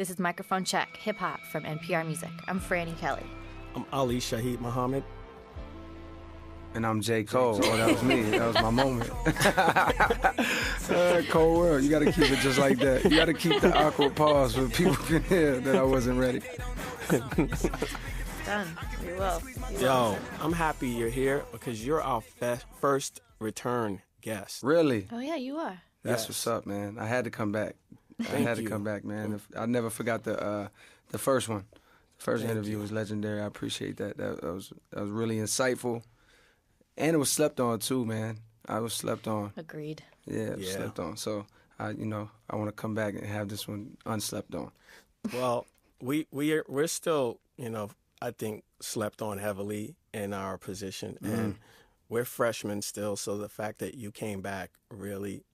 This is Microphone Check, hip hop from NPR Music. I'm Frannie Kelley. I'm Ali Shaheed Muhammad. And I'm J. Cole. Oh, that was me. That was my moment. Cold world. You got to keep it just like that. You got to keep the awkward pause so people can hear that I wasn't ready. Done. We will. Yo, I'm happy you're here because you're our first return guest. Really? Oh, yeah, you are. That's what's up, man. I had to come back. I had to come back, man. I never forgot the first one. The first interview was legendary. I appreciate that. That was really insightful. And it was slept on, too, man. I was slept on. Agreed. Yeah, it was slept on. So, I want to come back and have this one unslept on. Well, we're still, I think, slept on heavily in our position. And we're freshmen still, so the fact that you came back really,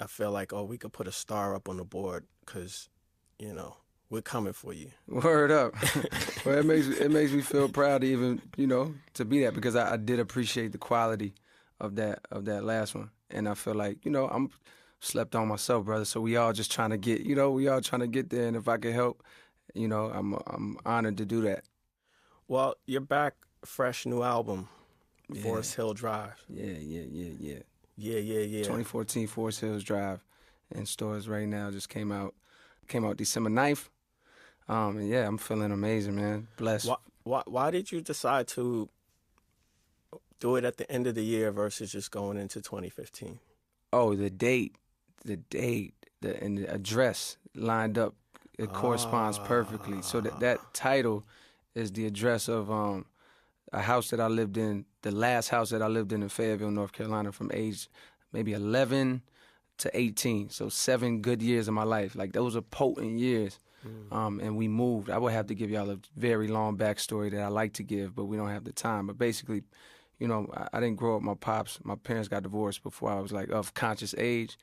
I feel like, we could put a star up on the board because, we're coming for you. Word up. Well, it makes me feel proud to even, to be that because I did appreciate the quality of that last one. And I feel like, I'm slept on myself, brother. So we all just trying to get, we all trying to get there. And if I can help, I'm honored to do that. Well, you're back, fresh new album, Forest Hill Drive. Yeah. Yeah. 2014 Forest Hills Drive in stores right now. Just came out December 9th. And yeah, I'm feeling amazing, man. Blessed. Why did you decide to do it at the end of the year versus just going into 2015? Oh, the date, and the address lined up. It corresponds perfectly. So that title is the address of a house that I lived in, the last house that I lived in Fayetteville, North Carolina, from age maybe 11 to 18. So 7 good years of my life. Like, those are potent years. And we moved. I would have to give y'all a very long backstory that I like to give, but we don't have the time. But basically, I didn't grow up with my pops. My parents got divorced before I was like of conscious age.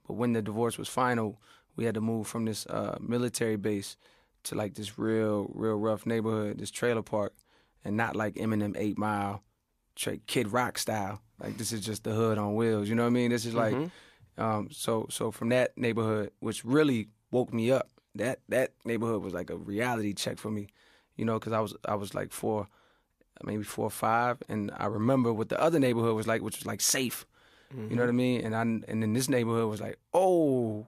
But when the divorce was final, we had to move from this military base to like this real rough neighborhood, this trailer park, and not like Eminem 8 Mile, Kid Rock style. Like, this is just the hood on wheels. You know what I mean? This is like, so from that neighborhood, which really woke me up. That neighborhood was like a reality check for me, because I was like maybe 4 or 5, and I remember what the other neighborhood was like, which was like safe. You know what I mean? And then this neighborhood was like, oh,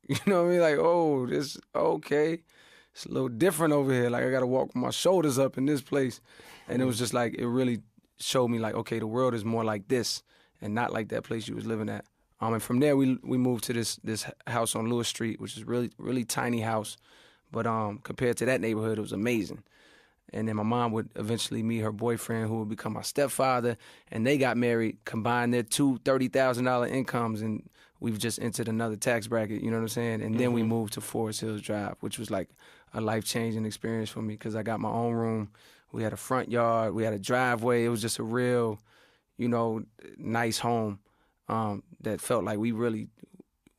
you know what I mean? Like, oh, this okay. It's a little different over here. Like, I got to walk with my shoulders up in this place. And it was just like, it really showed me like, okay, the world is more like this and not like that place you was living at. And from there, we moved to this house on Lewis Street, which is really tiny house. But compared to that neighborhood, it was amazing. And then my mom would eventually meet her boyfriend, who would become my stepfather. And they got married, combined their two $30,000 incomes, and we've just entered another tax bracket, you know what I'm saying? And then we moved to Forest Hills Drive, which was like a life-changing experience for me because I got my own room. We had a front yard. We had a driveway. It was just a real, nice home that felt like we really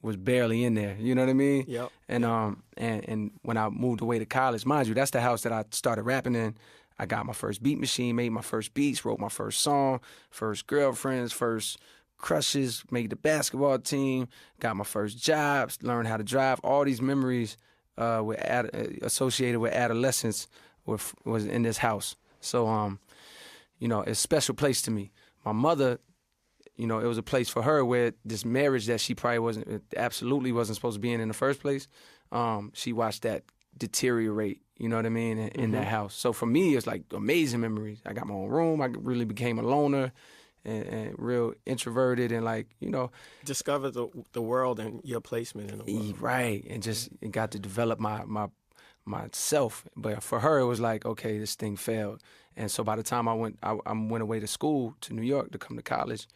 was barely in there. You know what I mean? Yep. And when I moved away to college, mind you, that's the house that I started rapping in. I got my first beat machine, made my first beats, wrote my first song, first girlfriends, first crushes, made the basketball team, got my first jobs, learned how to drive. All these memories associated with adolescence was in this house. So, it's a special place to me. My mother, it was a place for her where this marriage that she probably absolutely wasn't supposed to be in the first place, she watched that deteriorate, you know what I mean, in that house. So for me, it's like amazing memories. I got my own room. I really became a loner and real introverted and discovered the world and your placement in the world. Right, and just got to develop myself. But for her, it was like, okay, this thing failed. And so by the time I went away to school, to New York to come to college,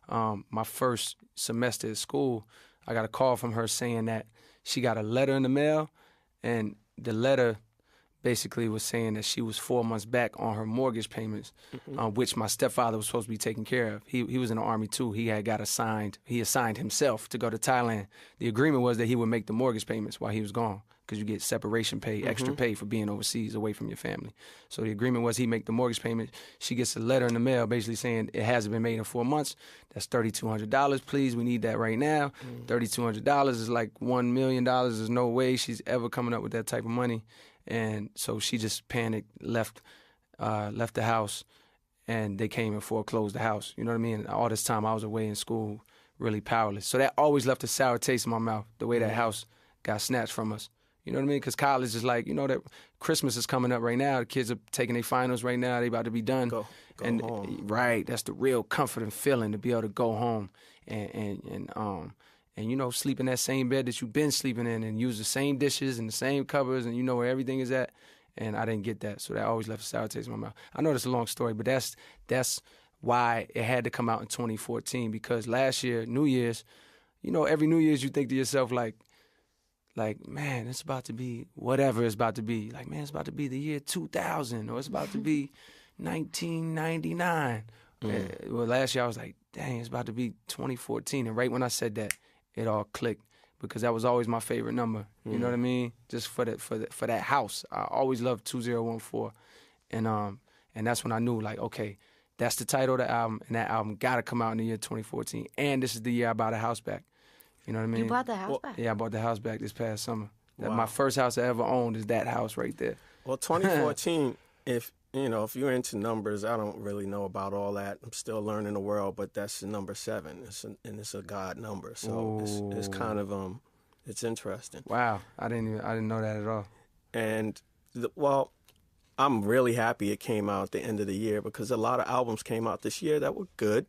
my first semester at school, I got a call from her saying that she got a letter in the mail, and the letter basically was saying that she was 4 months back on her mortgage payments, which my stepfather was supposed to be taking care of. He was in the Army too. He assigned himself to go to Thailand. The agreement was that he would make the mortgage payments while he was gone. because you get separation pay, extra pay for being overseas away from your family. So the agreement was he make the mortgage payment. She gets a letter in the mail basically saying it hasn't been made in 4 months. That's $3,200. Please, we need that right now. $3,200 is like $1 million. There's no way she's ever coming up with that type of money. And so she just panicked, left the house, and they came and foreclosed the house. You know what I mean? And all this time I was away in school, really powerless. So that always left a sour taste in my mouth, the way that house got snatched from us. You know what I mean? Because college is like, that Christmas is coming up right now. The kids are taking their finals right now. They about to be done. Go home. Right, that's the real comforting feeling, to be able to go home and sleep in that same bed that you've been sleeping in and use the same dishes and the same cupboards and you know where everything is at. And I didn't get that, so that always left a sour taste in my mouth. I know that's a long story, but that's why it had to come out in 2014, because last year, New Year's, every New Year's you think to yourself like, man, it's about to be whatever it's about to be. Like, man, it's about to be the year 2000 or it's about to be 1999. Well, last year I was like, dang, it's about to be 2014. And right when I said that, it all clicked, because that was always my favorite number. You know what I mean? Just for that house. I always loved 2014. And that's when I knew, like, okay, that's the title of the album, and that album got to come out in the year 2014. And this is the year I bought a house back. You know what I mean? You bought the house back? Yeah, I bought the house back this past summer. Wow. My first house I ever owned is that house right there. Well, 2014, if you're into numbers, I don't really know about all that. I'm still learning the world, but that's the number 7. It's a God number. So it's kind of, it's interesting. Wow. I didn't know that at all. And, I'm really happy it came out at the end of the year, because a lot of albums came out this year that were good,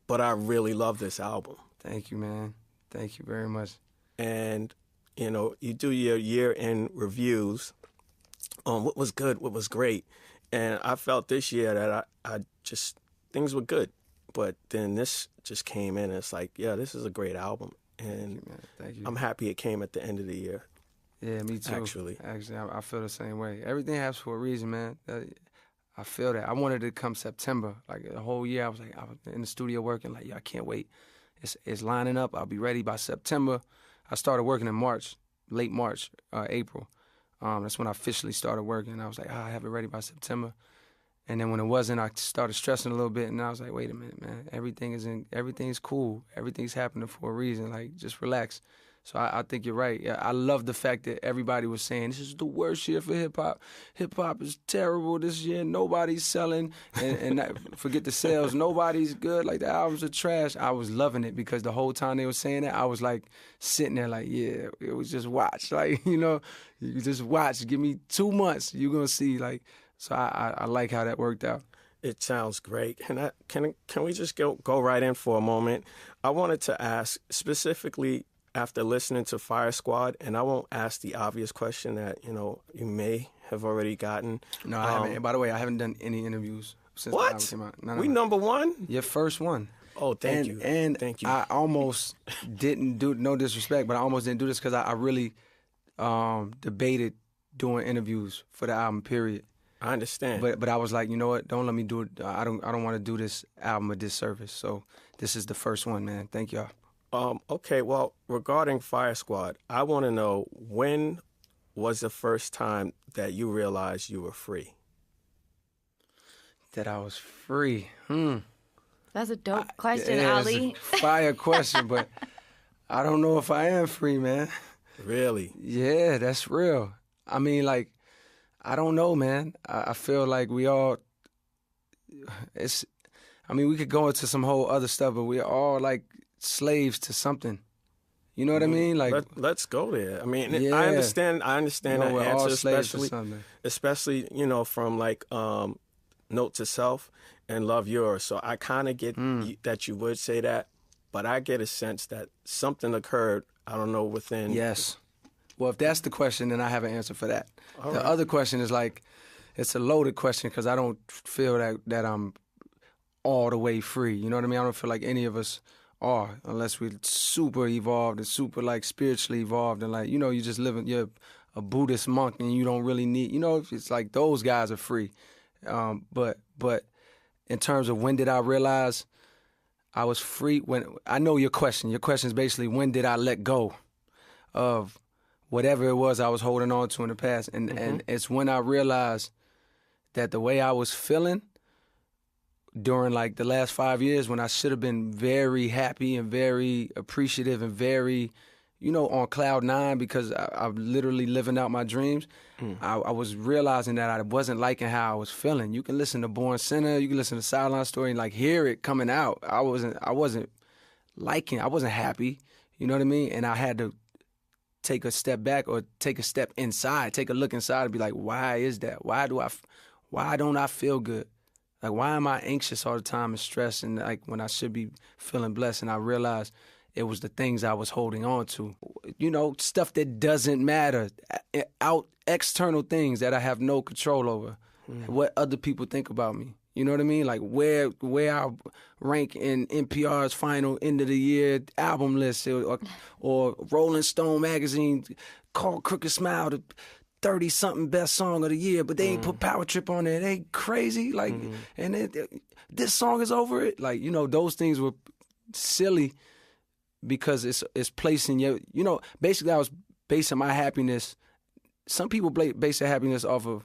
but I really love this album. Thank you, man. Thank you very much. And, you do your year-end reviews on what was good, what was great. And I felt this year that I just, things were good. But then this just came in and it's like, yeah, this is a great album. And thank you, man. Thank you. I'm happy it came at the end of the year. Yeah, me too. Actually, I feel the same way. Everything happens for a reason, man. I feel that. I wanted it to come September. Like the whole year, I was in the studio working. Like, I can't wait. It's lining up. I'll be ready by September. I started working in March, late March, April. That's when I officially started working. I was like, I have it ready by September. And then when it wasn't, I started stressing a little bit. And I was like, wait a minute, man. Everything's cool. Everything's happening for a reason. Like, just relax. So I think you're right. Yeah, I love the fact that everybody was saying, this is the worst year for hip-hop. Hip-hop is terrible this year. Nobody's selling. And forget the sales. Nobody's good. Like, the albums are trash. I was loving it, because the whole time they were saying that, I was, like, sitting there like, yeah, it was just watch. Like, you just watch. Give me 2 months. You're going to see, like, so I like how that worked out. It sounds great. And can we just go right in for a moment? I wanted to ask specifically, after listening to Fire Squad, and I won't ask the obvious question that, you may have already gotten. No, I haven't. And by the way, I haven't done any interviews since the album came out. No. We number one? Your first one. Oh, thank you. And thank you. I almost didn't do, no disrespect, but I almost didn't do this because I really debated doing interviews for the album, period. I understand. But I was like, you know what? Don't let me do it. I don't want to do this album a disservice. So this is the first one, man. Thank y'all. Okay, well, regarding Fire Squad, I want to know, when was the first time that you realized you were free? That I was free? That's a dope question, Ali. It's a fire question, but I don't know if I am free, man. Really? Yeah, that's real. I mean, like, I don't know, man. I feel like we all, we could go into some whole other stuff, but we're all, like, slaves to something. You know what I mean? Like, let's go there. I mean, yeah. I understand that we're all answer, slaves to something. especially from like Note to Self and Love Yours. So I kind of get that you would say that, but I get a sense that something occurred. I don't know, within. Yes. Well, if that's the question, then I have an answer for that. All the right. other question is like, it's a loaded question because I don't feel that I'm all the way free. You know what I mean? I don't feel like any of us are, unless we're super evolved and super, like, spiritually evolved and, like, you just living, you're a Buddhist monk and you don't really need, it's like those guys are free. But in terms of when did I realize I was free, when I know your question is basically, when did I let go of whatever it was I was holding on to in the past. And it's when I realized that the way I was feeling during like the last 5 years, when I should have been very happy and very appreciative and very, on cloud nine because I'm literally living out my dreams, I was realizing that I wasn't liking how I was feeling. You can listen to Born Sinner, you can listen to Sideline Story and like hear it coming out. I wasn't liking, I wasn't happy, you know what I mean? And I had to take a step back or take a step inside, take a look inside and be like, why is that? Why don't I feel good? Like, why am I anxious all the time and stressed and like when I should be feeling blessed? And I realized it was the things I was holding on to. Stuff that doesn't matter, external things that I have no control over. What other people think about me. You know what I mean? Like where I rank in NPR's final end of the year album list or Rolling Stone magazine called Crooked Smile the 30-something best song of the year, but they ain't put Power Trip on there. They crazy. Like, and this song is over it. Like, those things were silly because it's placing your, basically I was basing my happiness. Some people base their happiness off of,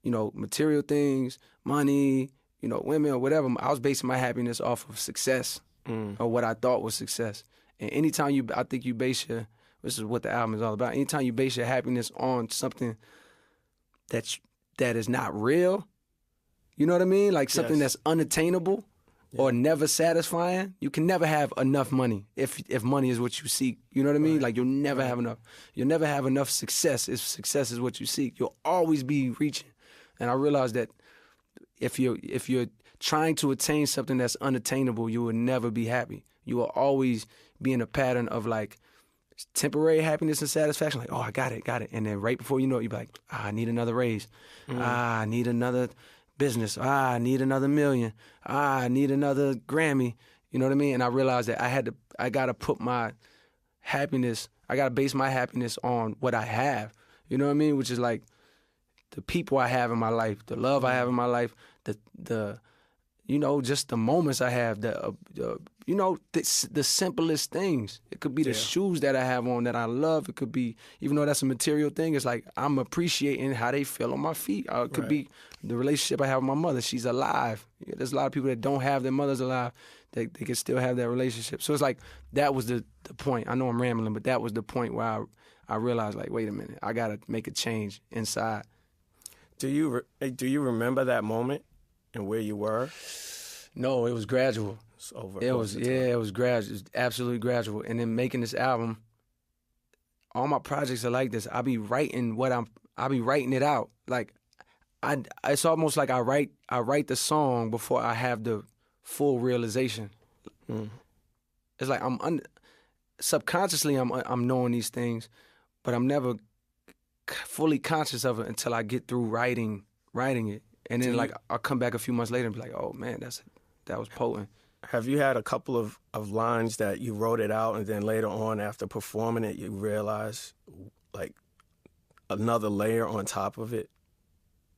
material things, money, women or whatever. I was basing my happiness off of success or what I thought was success. And anytime I think you base this is what the album is all about. Anytime you base your happiness on something that is not real, you know what I mean? Like something that's unattainable or never satisfying, you can never have enough money if money is what you seek. You know what I mean? Like you'll never have enough. You'll never have enough success if success is what you seek. You'll always be reaching. And I realized that if you're trying to attain something that's unattainable, you will never be happy. You will always be in a pattern of like temporary happiness and satisfaction, like, oh, I got it. And then right before you know it, you're like, I need another raise. I need another business. I need another million. I need another Grammy. You know what I mean? And I realized that I got to put my happiness, I got to base my happiness on what I have. You know what I mean? Which is like the people I have in my life, the love I have in my life, the just the moments I have, the simplest things. It could be the shoes that I have on that I love. It could be, even though that's a material thing, it's like I'm appreciating how they feel on my feet. It could be the relationship I have with my mother. She's alive. There's a lot of people that don't have their mothers alive. They can still have that relationship. So it's like that was the point. I know I'm rambling, but that was the point where I realized, like, wait a minute, I got to make a change inside. Do you remember that moment and where you were? No, it was gradual. It was gradual. It was absolutely gradual. And then making this album, all my projects are like this. I be writing it out. Like it's almost like I write the song before I have the full realization. It's like subconsciously I'm knowing these things, but I'm never fully conscious of it until I get through writing it. And then I'll come back a few months later and be like, oh man, that was potent. Have you had a couple of lines that you wrote it out and then later on after performing it, you realize like another layer on top of it,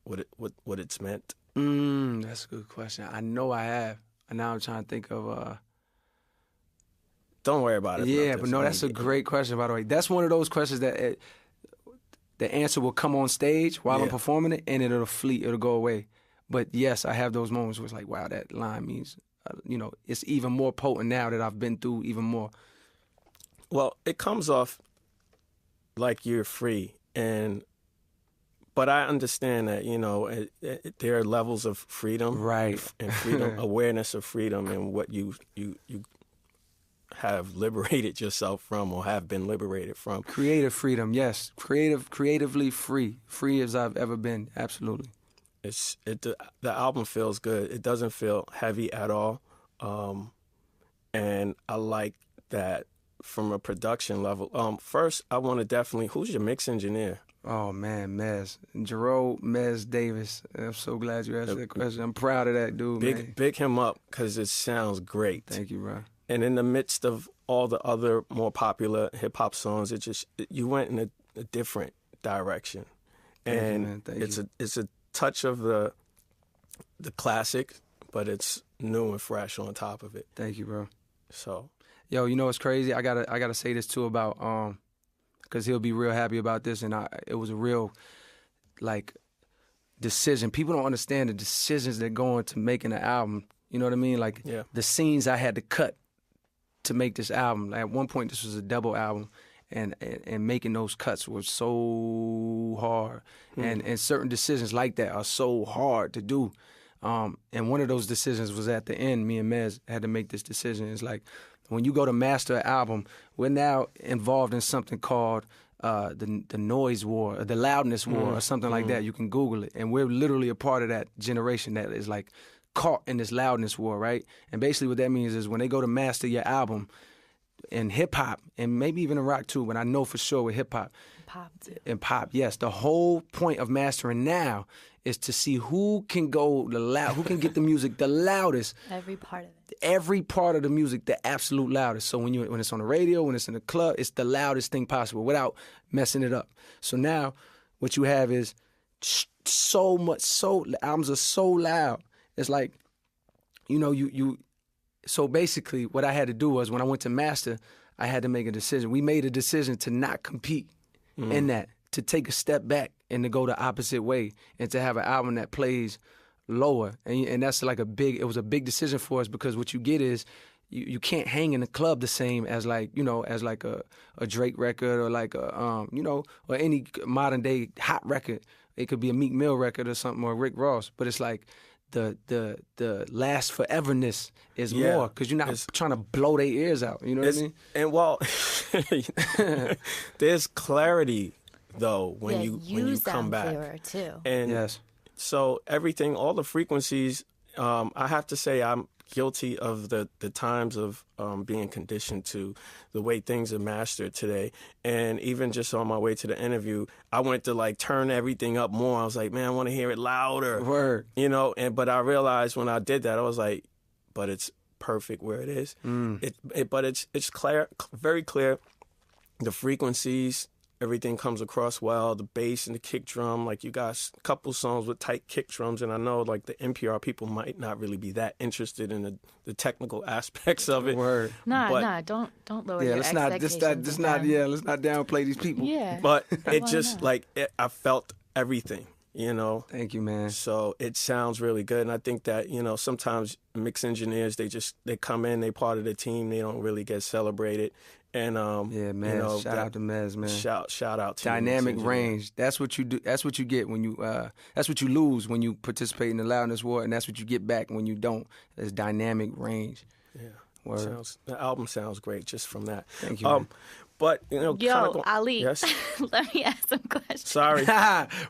what it's meant? That's a good question. I know I have. And now I'm trying to think of... Don't worry about it. Yeah, but no, that's a great question, by the way. That's one of those questions that the answer will come on stage while I'm performing it and it'll go away. But yes, I have those moments where it's like, wow, that line means... it's even more potent now that I've been through even more. Well, it comes off like you're free, but I understand that there are levels of freedom, right? And freedom, awareness of freedom, and what you have liberated yourself from or have been liberated from. Creative freedom, yes, creatively free as I've ever been, absolutely. The album feels good. It doesn't feel heavy at all. And I like that from a production level. First, I want to definitely, who's your mix engineer? Oh, man, Mez. Jerome Mez Davis. I'm so glad you asked that question. I'm proud of that dude, man. Big him up because it sounds great. Thank you, bro. And in the midst of all the other more popular hip-hop songs, you went in a different direction. And it's a touch of the classic, but it's new and fresh on top of it. Thank you, bro. So, yo, you know what's crazy? I gotta say this too about because he'll be real happy about this. And it was a real, like, decision. People don't understand the decisions that go into making an album. You know what I mean? Like, the scenes I had to cut to make this album. Like, at one point, this was a double album, and making those cuts was so hard. And certain decisions like that are so hard to do. And one of those decisions was at the end. Me and Mez had to make this decision. It's like, when you go to master an album, we're now involved in something called the noise war, or the loudness war, or something like that. You can Google it. And we're literally a part of that generation that is like caught in this loudness war, right? And basically what that means is when they go to master your album in hip-hop, and maybe even in rock too, but I know for sure with hip-hop. Pop too. And pop, yes. The whole point of mastering now is to see who can go who can get the music the loudest. Every part of it. Every part of the music, the absolute loudest. So when it's on the radio, when it's in the club, it's the loudest thing possible without messing it up. So now what you have is the albums are so loud. It's like, so basically what I had to do was when I went to master, I had to make a decision. We made a decision to not compete in that, to take a step back and to go the opposite way and to have an album that plays lower. And that's like it was a big decision for us, because what you get is you can't hang in the club the same as like a Drake record, or like or any modern day hot record. It could be a Meek Mill record or something, or Rick Ross, but it's like the last foreverness is more, because you're not trying to blow their ears out. You know what I mean? And well, there's clarity though when you come back. Clearer too. And yes. So everything, all the frequencies, I have to say I'm guilty of the times of being conditioned to the way things are mastered today. And even just on my way to the interview, I went to like turn everything up more. I was like, man, I want to hear it louder. Word. But I realized when I did that, I was like, but it's perfect where it is. But it's clear, very clear. The frequencies, everything comes across well, the bass and the kick drum. Like, you got a couple songs with tight kick drums, and I know like the NPR people might not really be that interested in the technical aspects of it. Word. Nah, don't lower your expectations. Let's not downplay these people. Yeah. But it just I felt everything, Thank you, man. So it sounds really good, and I think that sometimes mix engineers, they come in, they part of the team, they don't really get celebrated. And Mez, shout out to Mez, man. Shout out to dynamic range. That's what you do. That's what you get when you. That's what you lose when you participate in the loudness war, and that's what you get back when you don't. It's dynamic range. Yeah, the album sounds great just from that. Thank you. Man. But Ali, yes? Let me ask some questions. Sorry,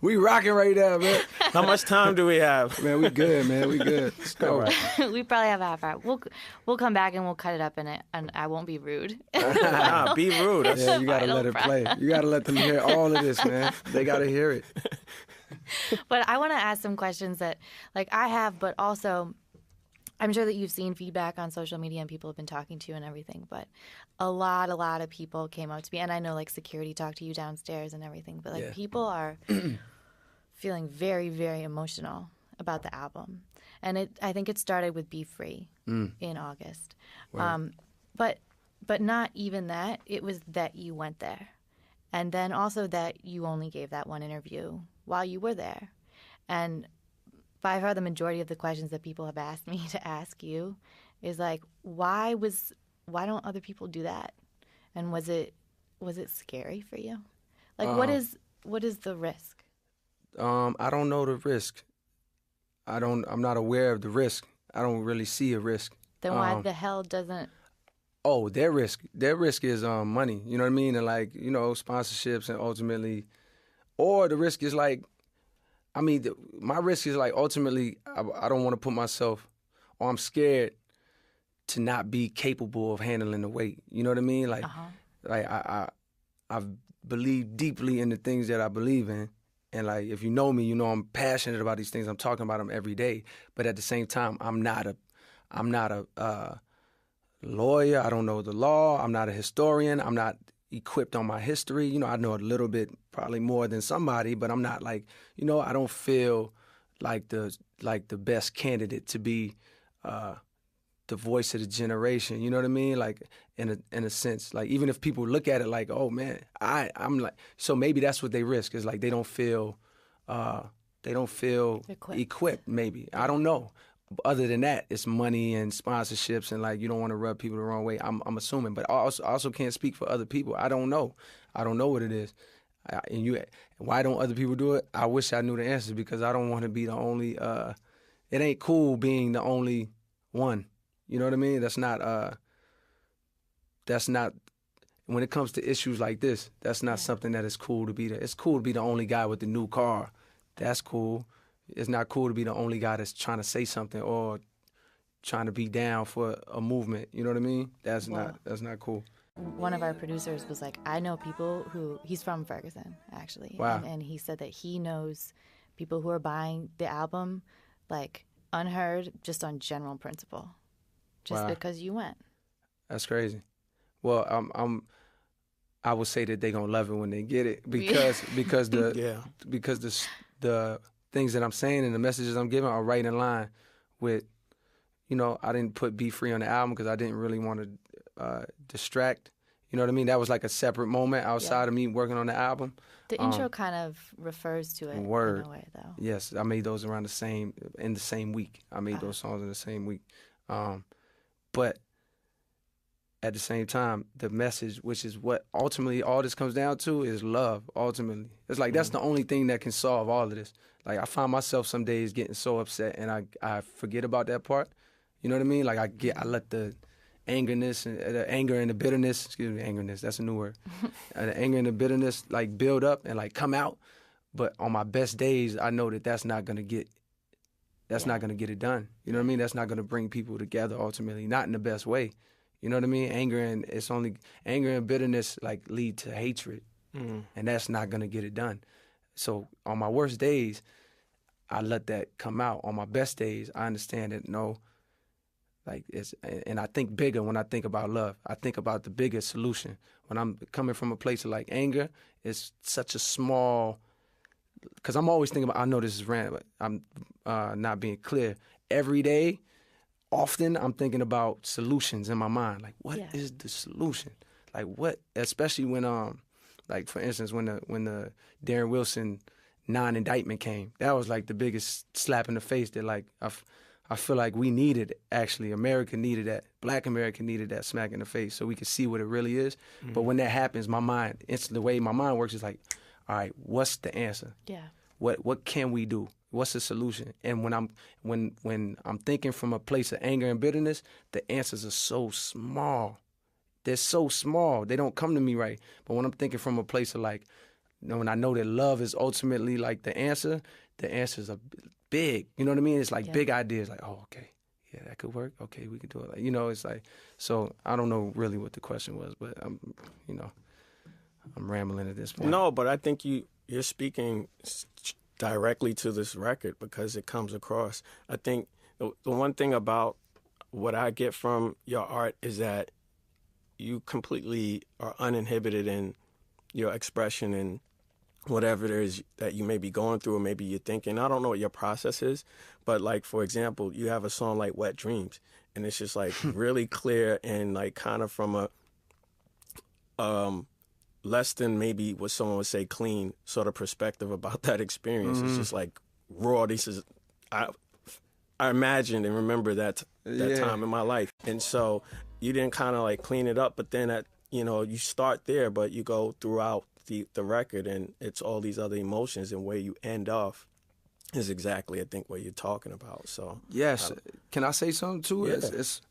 we rocking right now, man. How much time do we have? Man, we good, man. We good. Let's go. Right. We probably have a half hour. We'll come back and we'll cut it up in it, and I won't be rude. Nah, be rude. Yeah, you gotta let it play. You gotta let them hear all of this, man. They gotta hear it. But I want to ask some questions that, like, I have, but also I'm sure that you've seen feedback on social media and people have been talking to you and everything, but a lot of people came up to me, and I know like security talked to you downstairs and everything, but like people are feeling very, very emotional about the album. And I think it started with Be Free in August. But not even that. It was that you went there. And then also that you only gave that one interview while you were there. And by far the majority of the questions that people have asked me to ask you is like, why don't other people do that? And was it scary for you? Like, what is the risk? I don't know the risk. I'm not aware of the risk. I don't really see a risk. Then why the hell doesn't? Oh, their risk is money. You know what I mean? And like, sponsorships, and ultimately, or the risk is like, my risk is like ultimately I don't want to put myself, or I'm scared to not be capable of handling the weight. You know what I mean? Like, like I believe deeply in the things that I believe in. And like, if you know me, you know I'm passionate about these things. I'm talking about them every day. But at the same time, I'm not a lawyer. I don't know the law. I'm not a historian. I'm not equipped on my history. I know a little bit, probably more than somebody, but I'm not like, I don't feel like the best candidate to be the voice of the generation. You know what I mean? Like in a sense, like even if people look at it like, oh man, I'm like, so maybe that's what they risk is like they don't feel equipped. Maybe I don't know. Other than that, it's money and sponsorships and like you don't want to rub people the wrong way. I'm assuming, but I also can't speak for other people. I don't know. I don't know what it is. Why don't other people do it? I wish I knew the answer because I don't want to be the only. It ain't cool being the only one. You know what I mean? That's not. When it comes to issues like this, that's not something that is cool to be there. It's cool to be the only guy with the new car. That's cool. It's not cool to be the only guy that's trying to say something or trying to be down for a movement. You know what I mean? That's not cool. One of our producers was like, I know people he's from Ferguson, actually. Wow. And he said that he knows people who are buying the album, like, unheard, just on general principle. Just because you went. That's crazy. Well, I would say that they're gonna love it when they get it because the things that I'm saying and the messages I'm giving are right in line with, you know, I didn't put Be Free on the album because I didn't really want to distract. You know what I mean? That was like a separate moment outside of me working on the album. The intro kind of refers to it in a way, though. Yes, I made those in the same week. I made those songs in the same week. But at the same time, the message, which is what ultimately all this comes down to, is love, ultimately. It's like that's the only thing that can solve all of this. Like, I find myself some days getting so upset and I forget about that part. You know what I mean? Like, I let the anger and the bitterness, that's a new word. The anger and the bitterness, like, build up and, like, come out. But on my best days, I know that that's not going to get it done. You know what I mean? That's not going to bring people together ultimately, not in the best way. You know what I mean? Anger and bitterness like lead to hatred, and that's not gonna get it done. So on my worst days, I let that come out. On my best days, I understand that and I think bigger when I think about love. I think about the bigger solution. When I'm coming from a place of like anger, it's such a small. Because I'm always thinking about. I know this is random, but I'm not being clear. Every day. Often I'm thinking about solutions in my mind. Like, what is the solution? Like, what? Especially when, like for instance, when the Darren Wilson non-indictment came, that was like the biggest slap in the face. That like I feel like we needed. Actually, America needed that. Black America needed that smack in the face so we could see what it really is. But when that happens, the way my mind works is like, all right, what's the answer? Yeah. What can we do? What's the solution? And when I'm thinking from a place of anger and bitterness, the answers are so small. They're so small. They don't come to me right. But when I'm thinking from a place of like, you know, when I know that love is ultimately like the answers are big. You know what I mean? It's like big ideas. Like, oh, okay, yeah, that could work. Okay, we could do it. Like, you know, it's like, so I don't know really what the question was, but I'm rambling at this point. No, but I think you're speaking directly to this record because it comes across. I think the one thing about what I get from your art is that you completely are uninhibited in your expression and whatever it is that you may be going through or maybe you're thinking. I don't know what your process is, but like, for example, you have a song like Wet Dreams and it's just like really clear and like kind of from a less than maybe what someone would say clean sort of perspective about that experience. It's just like raw. This is I imagined and remember that time in my life. And so you didn't kind of like clean it up, but then you start there, but you go throughout the record and it's all these other emotions, and where you end off is exactly, I think, what you're talking about. So yes. Can I say something too? Yeah. It's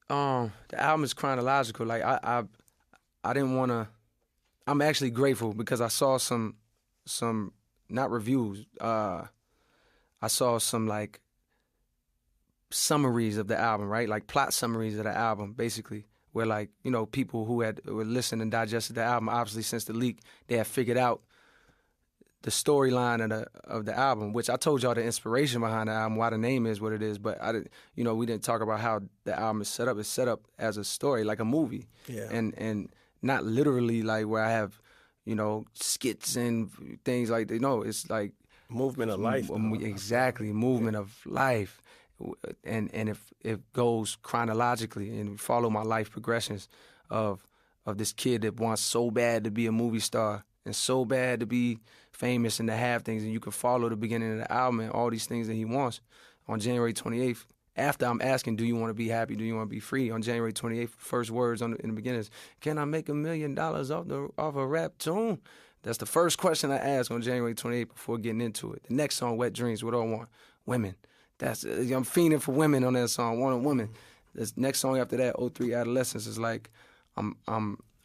the album is chronological. Like I didn't want to. I'm actually grateful because I saw some not reviews. I saw some like summaries of the album, right? Like plot summaries of the album, basically, where like, you know, people who would listened and digested the album, obviously since the leak, they had figured out the storyline of the album, which I told y'all the inspiration behind the album, why the name is what it is, but we didn't talk about how the album is set up. It's set up as a story, like a movie, and not literally like where I have, you know, skits and things like that. No, it's like movement of life. Exactly, movement of life. and if it goes chronologically and follow my life progressions of this kid that wants so bad to be a movie star and so bad to be famous and to have things, and you can follow the beginning of the album and all these things that he wants. On January 28th, after I'm asking, do you want to be happy, do you want to be free, on January 28th, first words in the beginning is, can I make $1 million off a rap tune? That's the first question I ask on January 28th before getting into it. The next song, Wet Dreams, what do I want? Women. I'm fiending for women on that song, want a woman. This next song after that, 03 Adolescence, is like, I'm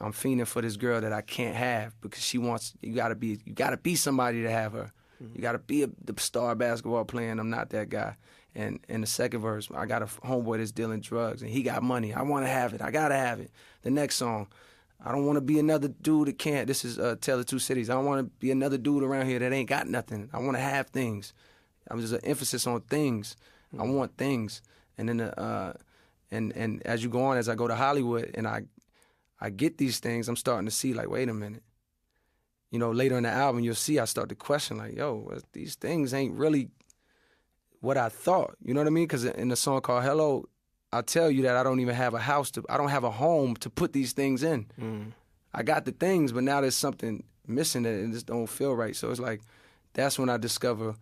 fiending for this girl that I can't have because she wants, you gotta be somebody to have her. You gotta be the star basketball player, and I'm not that guy. And in the second verse, I got a homeboy that's dealing drugs, and he got money. I want to have it. I gotta have it. The next song, I don't want to be another dude that can't. This is Tale of Two Cities. I don't want to be another dude around here that ain't got nothing. I want to have things. I'm just an emphasis on things. I want things. And then and as you go on, as I go to Hollywood and I get these things, I'm starting to see like, wait a minute. You know, later in the album, you'll see I start to question like, yo, these things ain't really what I thought. You know what I mean? Because in the song called Hello, I tell you that I don't even have a house I don't have a home to put these things in. I got the things, but now there's something missing that it just don't feel right. So it's like, that's when I discover,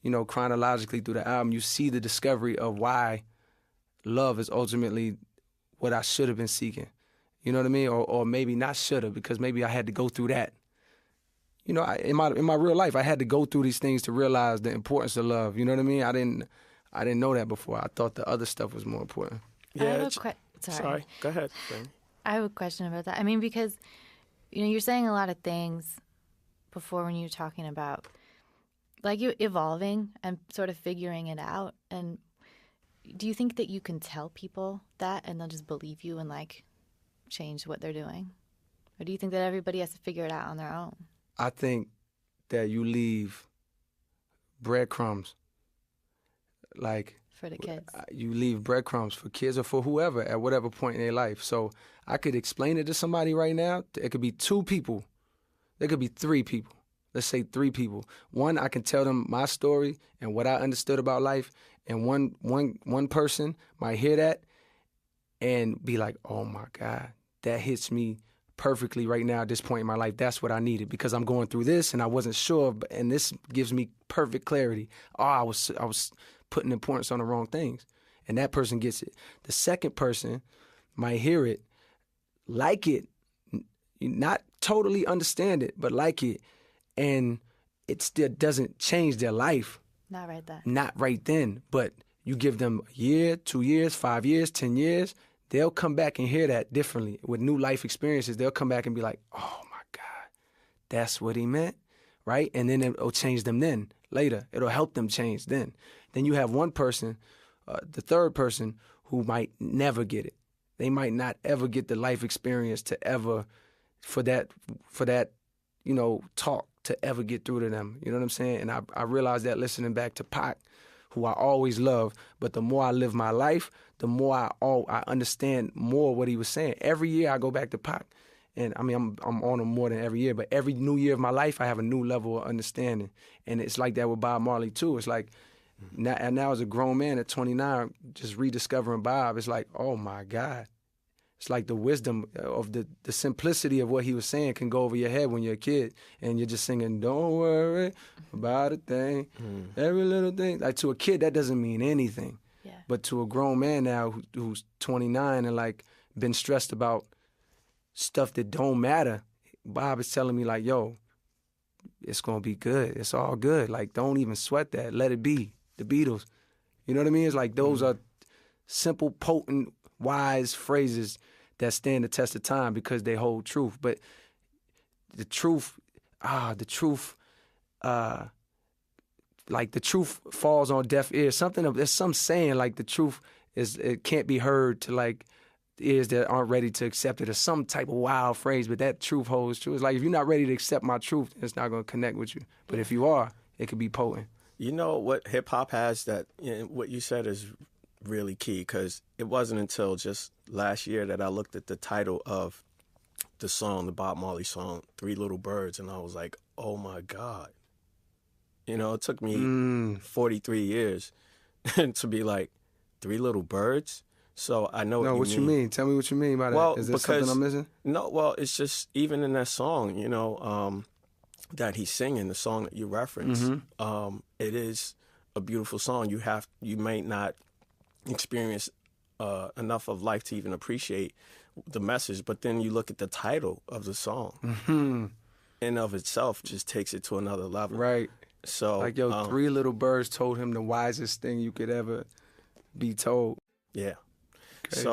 you know, chronologically through the album, you see the discovery of why love is ultimately what I should have been seeking. You know what I mean? Or maybe not should have, because maybe I had to go through that. You know, in my real life, I had to go through these things to realize the importance of love. You know what I mean? I didn't know that before. I thought the other stuff was more important. Yeah. Sorry. Go ahead, Frannie. I have a question about that. I mean, because, you know, you're saying a lot of things before when you're talking about, like, you evolving and sort of figuring it out. And do you think that you can tell people that and they'll just believe you and, like, change what they're doing? Or do you think that everybody has to figure it out on their own? I think that you leave breadcrumbs, like, for the kids. You leave breadcrumbs for kids or for whoever at whatever point in their life. So I could explain it to somebody right now. It could be 2 people. There could be 3 people. Let's say 3 people. One, I can tell them my story and what I understood about life, and one person might hear that and be like, oh my God, that hits me perfectly right now at this point in my life. That's what I needed, because I'm going through this and I wasn't sure, and this gives me perfect clarity. Oh, I was putting importance on the wrong things, and that person gets it. The second person might hear it, like it, not totally understand it, but like it, and it still doesn't change their life. Not right then. Not right then, but you give them a year, 2 years, 5 years, 10 years, they'll come back and hear that differently. With new life experiences, they'll come back and be like, oh my God, that's what he meant, right? And then it'll change them then, later. It'll help them change then. Then you have one person, the third person, who might never get it. They might not ever get the life experience to ever, for that, you know, talk to ever get through to them. You know what I'm saying? And I realized that listening back to Pac, who I always love, but the more I live my life, the more I understand more what he was saying. Every year I go back to Pac, and I mean I'm on him more than every year, but every new year of my life I have a new level of understanding, and it's like that with Bob Marley too. It's like now as a grown man at 29, just rediscovering Bob, it's like, oh my God. It's like the wisdom of the simplicity of what he was saying can go over your head when you're a kid and you're just singing, don't worry about a thing, every little thing. Like, to a kid, that doesn't mean anything. Yeah. But to a grown man now who's 29 and, like, been stressed about stuff that don't matter, Bob is telling me, like, yo, it's going to be good. It's all good. Like, don't even sweat that. Let it be. The Beatles. You know what I mean? It's like those are simple, potent, wise phrases that stand the test of time because they hold truth. But the truth falls on deaf ears. There's some saying like the truth it can't be heard to like ears that aren't ready to accept it, or some type of wild phrase, but that truth holds true. It's like, if you're not ready to accept my truth, it's not going to connect with you. But if you are, it could be potent. You know what hip hop has that, you know, what you said is really key, because it wasn't until just last year that I looked at the title of the song, the Bob Marley song, 3 Little Birds, and I was like, oh my God. You know, it took me 43 years to be like 3 little birds. So I know what you mean. Tell me what you mean by that. Well, Is there something I'm missing? No, well, it's just even in that song, that he's singing, the song that you referenced. It is a beautiful song. You may not experience enough of life to even appreciate the message, but then you look at the title of the song, and of itself just takes it to another level. Right. So, like, 3 little birds told him the wisest thing you could ever be told. Yeah. Okay.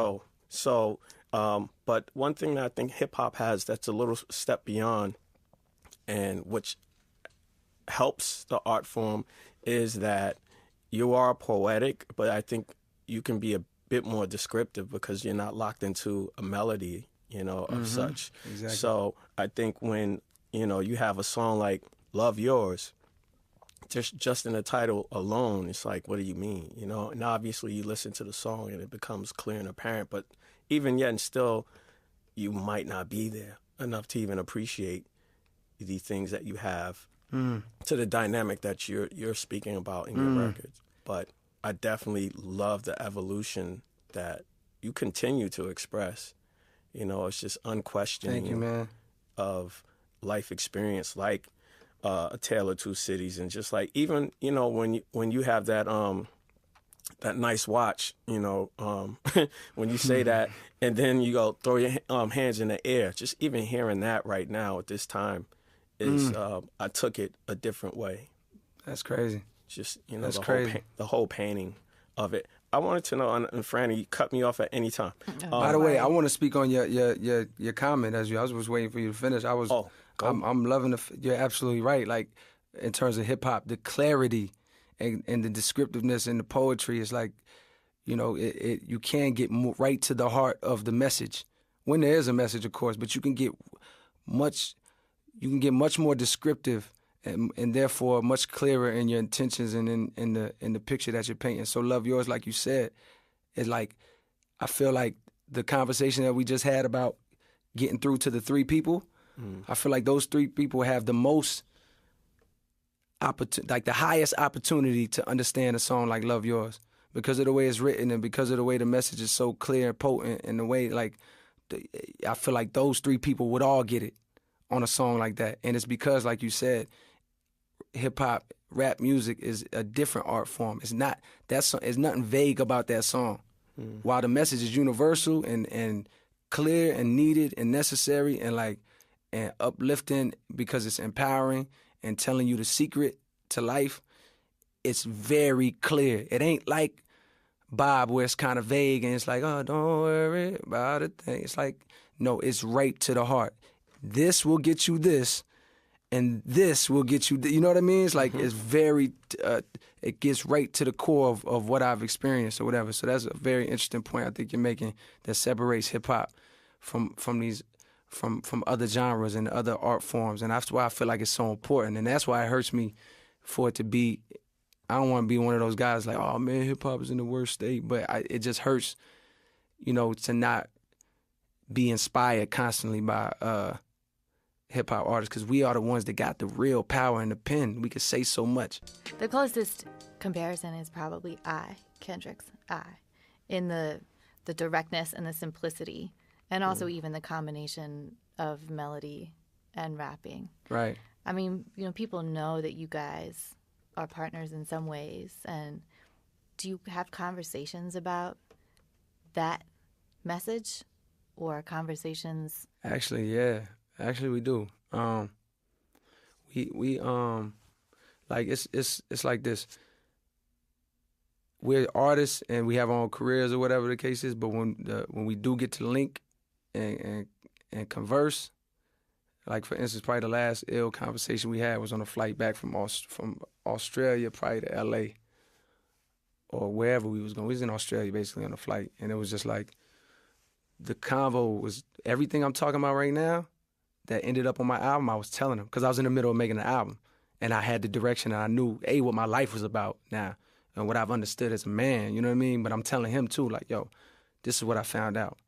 But one thing that I think hip hop has that's a little step beyond, and which helps the art form, is that you are poetic, but I think you can be a bit more descriptive because you're not locked into a melody, of such. Exactly. So I think when, you have a song like Love Yours, just in the title alone, it's like, what do you mean? And obviously you listen to the song and it becomes clear and apparent, but even yet and still, you might not be there enough to even appreciate the things that you have to the dynamic that you're speaking about in your records. But I definitely love the evolution that you continue to express. It's just unquestioning. Thank you, man. Of life experience, like A Tale of Two Cities, and just like even when you have that that nice watch, when you say that, and then you go throw your hands in the air. Just even hearing that right now at this time is I took it a different way. That's crazy. Just That's crazy. The whole painting of it. I wanted to know, and Frannie, you cut me off at any time. By the way, I want to speak on your comment as I was waiting for you to finish. I'm loving you're absolutely right. Like, in terms of hip hop, the clarity and the descriptiveness and the poetry is like, you can get right to the heart of the message when there is a message, of course. But you can get much more descriptive and therefore much clearer in your intentions and in the picture that you're painting. So Love Yours, like you said, is like, I feel like the conversation that we just had about getting through to the 3 people, I feel like those 3 people have the most the highest opportunity to understand a song like Love Yours because of the way it's written and because of the way the message is so clear and potent and the way, like, I feel like those 3 people would all get it on a song like that. And it's because, like you said, hip-hop, rap music is a different art form. It's nothing vague about that song. While the message is universal and clear and needed and necessary and uplifting because it's empowering and telling you the secret to life, it's very clear. It ain't like Bob where it's kind of vague and it's like, oh, don't worry about a thing. It's like, no, it's right to the heart. This will get you this, and this will get you, you know what I mean? It's like, it's very, it gets right to the core of what I've experienced or whatever. So that's a very interesting point I think you're making that separates hip-hop from other genres and other art forms. And that's why I feel like it's so important. And that's why it hurts me for it to be, I don't want to be one of those guys like, oh man, hip-hop is in the worst state. But it just hurts, to not be inspired constantly by hip-hop artists, because we are the ones that got the real power in the pen. We could say so much. The closest comparison is probably Kendrick's in the directness and the simplicity, and also even the combination of melody and rapping. Right. I mean, people know that you guys are partners in some ways, and do you have conversations about that message or conversations? Actually, yeah. Actually, we do. We like it's like this. We're artists and we have our own careers or whatever the case is. But when we do get to link and converse, like for instance, probably the last ill conversation we had was on a flight back from Australia, probably to L.A. or wherever we was going. We was in Australia basically on a flight, and it was just like the convo was everything I'm talking about right now. That ended up on my album, I was telling him, because I was in the middle of making an album, and I had the direction, and I knew, what my life was about now, and what I've understood as a man, you know what I mean? But I'm telling him, too, like, yo, this is what I found out.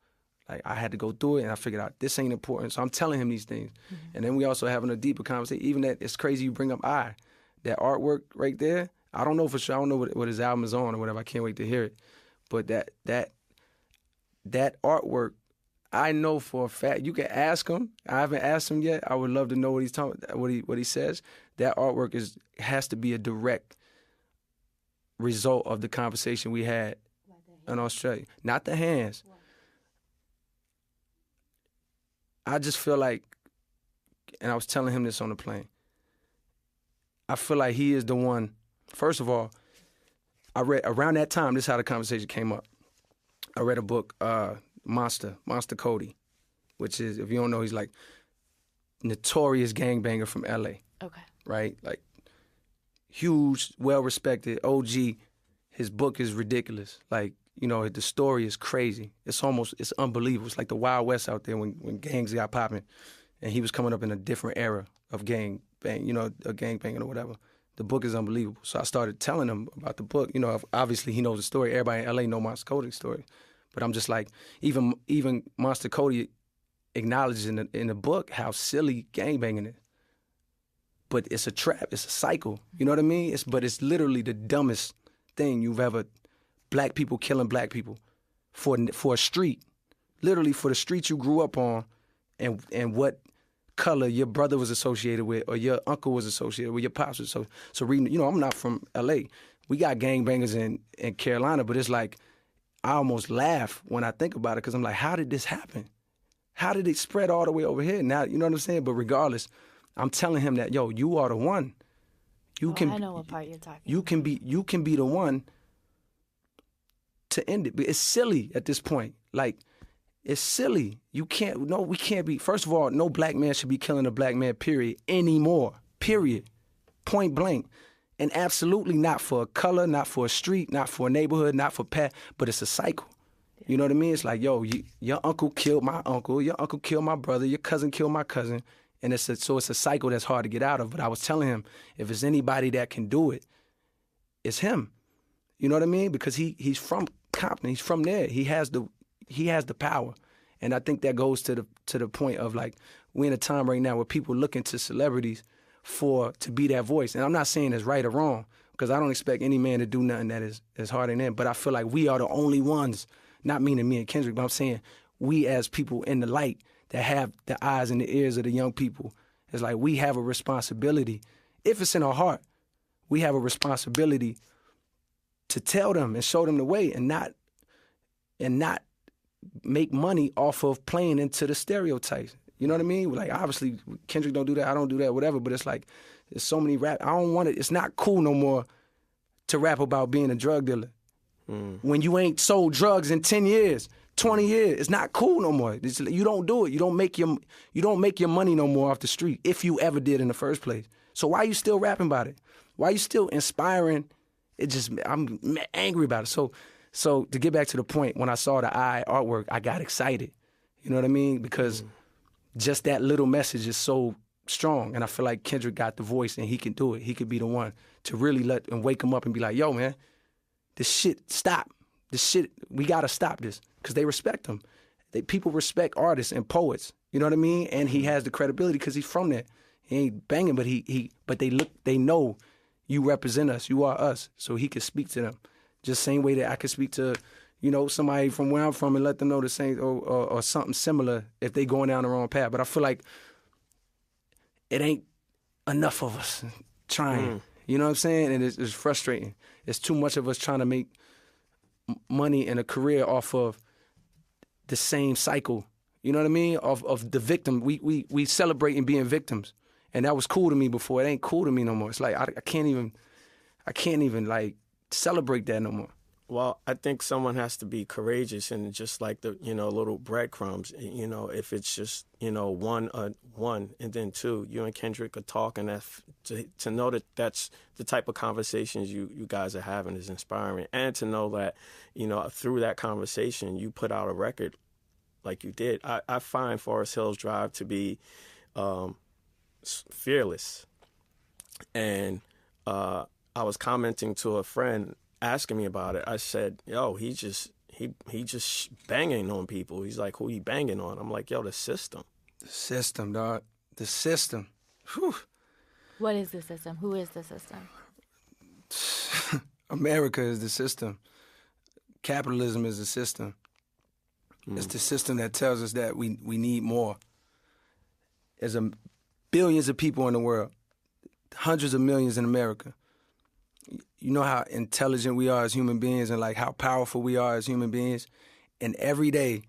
Like, I had to go through it, and I figured out this ain't important, so I'm telling him these things. And then we also having a deeper conversation, even that it's crazy you bring up that artwork right there, I don't know for sure. I don't know what his album is on or whatever. I can't wait to hear it. But that artwork, I know for a fact. You can ask him. I haven't asked him yet. I would love to know what he's talking, what he says. That artwork has to be a direct result of the conversation we had in Australia. Not the hands. I just feel like, and I was telling him this on the plane, I feel like he is the one. First of all, I read around that time, this is how the conversation came up. I read a book, Monster Cody, which is, if you don't know, he's like notorious gangbanger from LA. Okay. Right? Like huge, well-respected OG. His book is ridiculous. Like, you know, the story is crazy. It's unbelievable. It's like the Wild West out there when gangs got popping. And he was coming up in a different era of gang banging or whatever. The book is unbelievable. So I started telling him about the book. You know, obviously he knows the story. Everybody in LA know Monster Cody's story. But I'm just like, even Monster Cody acknowledges in the book how silly gangbanging is. But it's a trap. It's a cycle. You know what I mean? But it's literally the dumbest thing you've ever. Black people killing black people for a street, literally for the street you grew up on, and what color your brother was associated with, or your uncle was associated with, your pops was associated. So reading, you know, I'm not from LA. We got gangbangers in Carolina, but it's like I almost laugh when I think about it because I'm like, how did this happen? How did it spread all the way over here? Now, you know what I'm saying? But regardless, I'm telling him that, yo, you are the one. I know what part you're talking about. You can be the one to end it. But it's silly at this point. Like, it's silly. We can't be, first of all, no black man should be killing a black man, period, anymore. Period. Point blank. And absolutely not for a color, not for a street, not for a neighborhood, not for but it's a cycle. You know what I mean? It's like, yo, your uncle killed my uncle, your uncle killed my brother, your cousin killed my cousin. And so it's a cycle that's hard to get out of. But I was telling him, if there's anybody that can do it, it's him. You know what I mean? Because he's from Compton. He's from there. He has the power. And I think that goes to the point of, like, we're in a time right now where people looking to celebrities to be that voice. And I'm not saying it's right or wrong, because I don't expect any man to do nothing that is harder than them. But I feel like we are the only ones, not meaning me and Kendrick, but I'm saying we as people in the light that have the eyes and the ears of the young people. It's like we have a responsibility. If it's in our heart, we have a responsibility to tell them and show them the way, and not make money off of playing into the stereotypes. You know what I mean? Like, obviously, Kendrick don't do that, I don't do that, whatever, but it's like, there's so many rap. I don't want it. It's not cool no more to rap about being a drug dealer. When you ain't sold drugs in 10 years, 20 years, it's not cool no more. You don't do it. You don't make your money no more off the street, if you ever did in the first place. So why are you still rapping about it? Why are you still inspiring? I'm angry about it. So to get back to the point, when I saw the artwork, I got excited. You know what I mean? Because just that little message is so strong. And I feel like Kendrick got the voice and he can do it. He could be the one to really wake him up and be like, yo, man, this shit, stop. This shit, we got to stop this. Because they respect him. People respect artists and poets. You know what I mean? And he has the credibility because he's from there. He ain't banging, but they know you represent us. You are us. So he can speak to them. Just same way that I could speak to, you know, somebody from where I'm from and let them know the same or something similar if they going down the wrong path. But I feel like it ain't enough of us trying. You know what I'm saying? And it's frustrating. It's too much of us trying to make money and a career off of the same cycle. You know what I mean? Of the victim. We celebrating being victims. And that was cool to me before. It ain't cool to me no more. It's like I can't even like celebrate that no more. Well, I think someone has to be courageous, and just like the, you know, little breadcrumbs, you know, if it's just, you know, one, and then two, you and Kendrick are talking, to know that that's the type of conversations you guys are having is inspiring. And to know that, you know, through that conversation, you put out a record like you did. I find Forest Hills Drive to be fearless. And I was commenting to a friend asking me about it. I said, yo, he just banging on people. He's like, who he banging on? I'm like, yo, the system. The system, dog. The system. Whew. What is the system? Who is the system? America is the system. Capitalism is the system. It's the system that tells us that we need more. There's billions of people in the world, hundreds of millions in America. You know how intelligent we are as human beings and like how powerful we are as human beings. And every day,